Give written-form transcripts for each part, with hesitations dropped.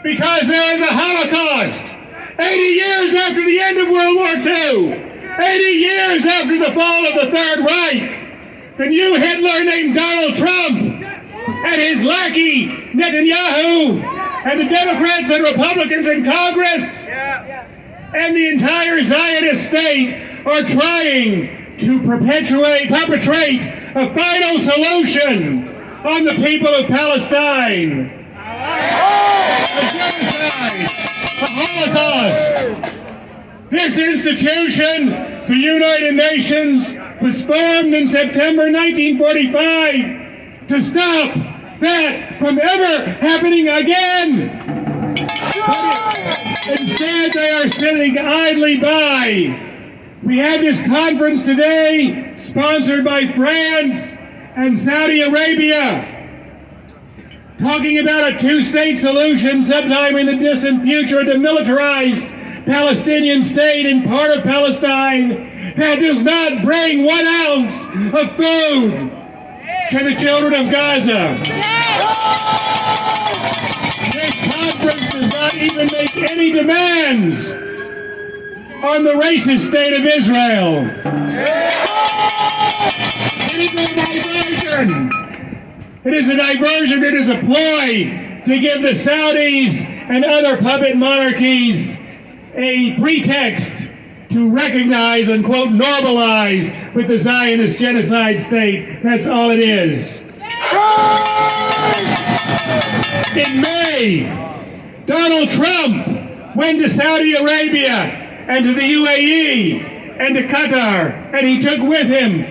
Because there is a Holocaust. 80 years after the end of World War II. 80 years after the fall of the Third Reich. The new Hitler named Donald Trump and his lackey Netanyahu and the Democrats and Republicans in Congress and the entire Zionist state are trying to perpetrate a final solution on the people of Palestine. A genocide, a Holocaust. This institution, the United Nations, was formed in September 1945 to stop that from ever happening again. Instead, they are sitting idly by. We had this conference today, sponsored by France and Saudi Arabia, talking about a two-state solution sometime in the distant future, a demilitarized Palestinian state in part of Palestine that does not bring 1 ounce of food to the children of Gaza. This conference does not even make any demands on the racist state of Israel. It is a diversion. It is a diversion. It is a ploy to give the Saudis and other puppet monarchies a pretext to recognize and, quote, normalize with the Zionist genocide state. That's all it is. In May, Donald Trump went to Saudi Arabia and to the UAE and to Qatar, and he took with him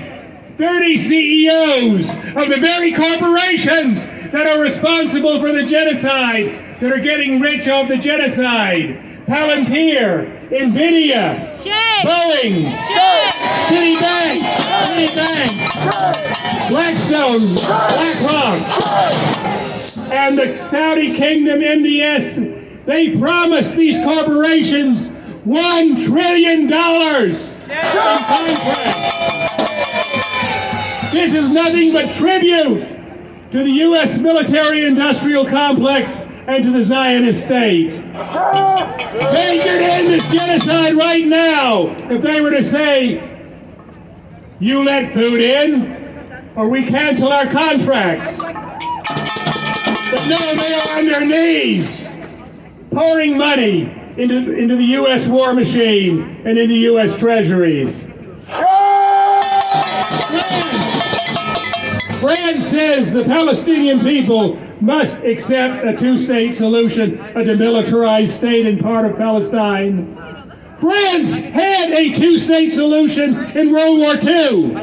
30 CEOs of the very corporations that are responsible for the genocide, that are getting rich off the genocide. Palantir, NVIDIA, Boeing, Citibank, Blackstone, BlackRock, and the Saudi Kingdom MDS. They promised these corporations $1 trillion in contracts. This is nothing but tribute to the U.S. military-industrial complex and to the Zionist state. They could end this genocide right now if they were to say, you let food in or we cancel our contracts. But no, they are on their knees, pouring money into the U.S. war machine and into U.S. treasuries. France says the Palestinian people must accept a two-state solution, a demilitarized state in part of Palestine. France had a two-state solution in World War II.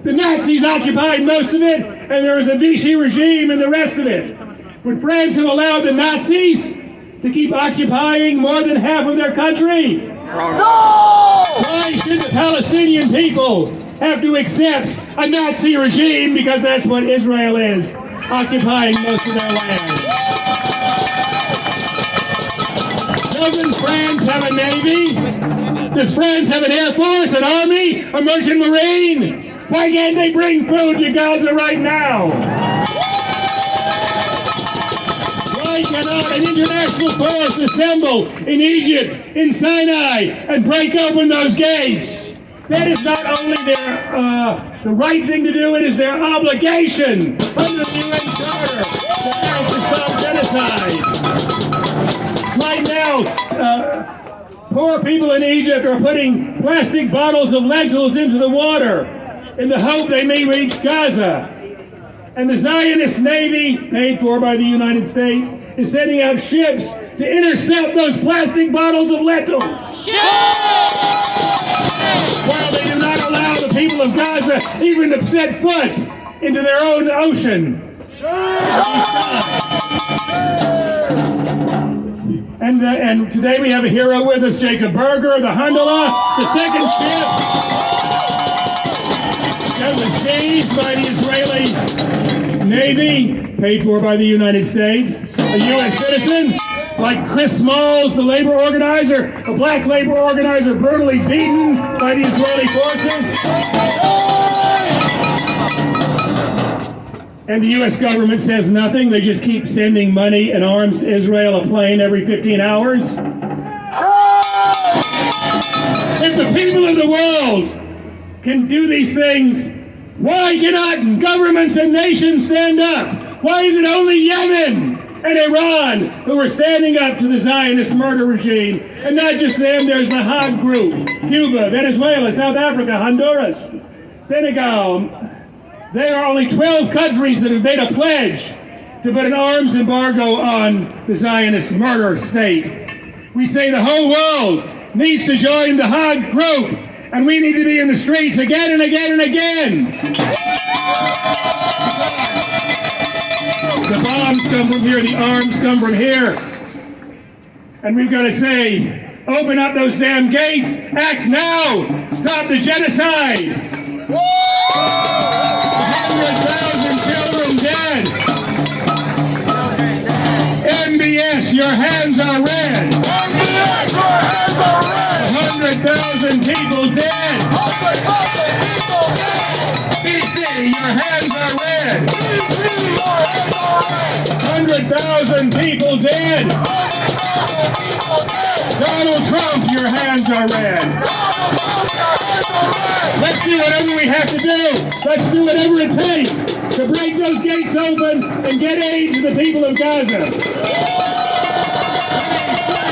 The Nazis occupied most of it, and there was a Vichy regime in the rest of it. Would France have allowed the Nazis to keep occupying more than half of their country? No! Why should the Palestinian people have to accept a Nazi regime, because that's what Israel is, occupying most of their land? Doesn't France have a navy? Does France have an air force, an army, a merchant marine? Why can't they bring food to Gaza right now? Why cannot an international force assemble in Egypt, in Sinai, and break open those gates? That is not only the right thing to do, it is their obligation under the UN Charter to stop genocide. Right now, poor people in Egypt are putting plastic bottles of lentils into the water in the hope they may reach Gaza. And the Zionist Navy, paid for by the United States, is sending out ships to intercept those plastic bottles of lentils. While they do not allow the people of Gaza even to set foot into their own ocean. And today we have a hero with us, Jacob Berger, the Handala, the second ship that was seized by the Israeli Navy, paid for by the United States, a U.S. citizen, like Chris Smalls, the labor organizer, a black labor organizer brutally beaten by the Israeli forces. And the U.S. government says nothing. They just keep sending money and arms to Israel, a plane every 15 hours. If the people of the world can do these things, why cannot governments and nations stand up? Why is it only Yemen and Iran who are standing up to the Zionist murder regime? And not just them, there's the Haag Group, Cuba, Venezuela, South Africa, Honduras, Senegal. There are only 12 countries that have made a pledge to put an arms embargo on the Zionist murder state. We say the whole world needs to join the Haag Group, and we need to be in the streets again and again and again. The bombs come from here, the arms come from here. And we've got to say, open up those damn gates, act now, stop the genocide. 100,000 children dead. MBS, your hands are red. MBS, your hands are red. 100,000 people dead. 100,000 people dead. BC, your hands are red. BC, your hands are red. 100,000 people dead. 100,000 people dead. Donald Trump, your hands are red. Donald Trump, your hands are red. Let's do whatever we have to do. Let's do whatever it takes to break those gates open and get aid to the people of Gaza.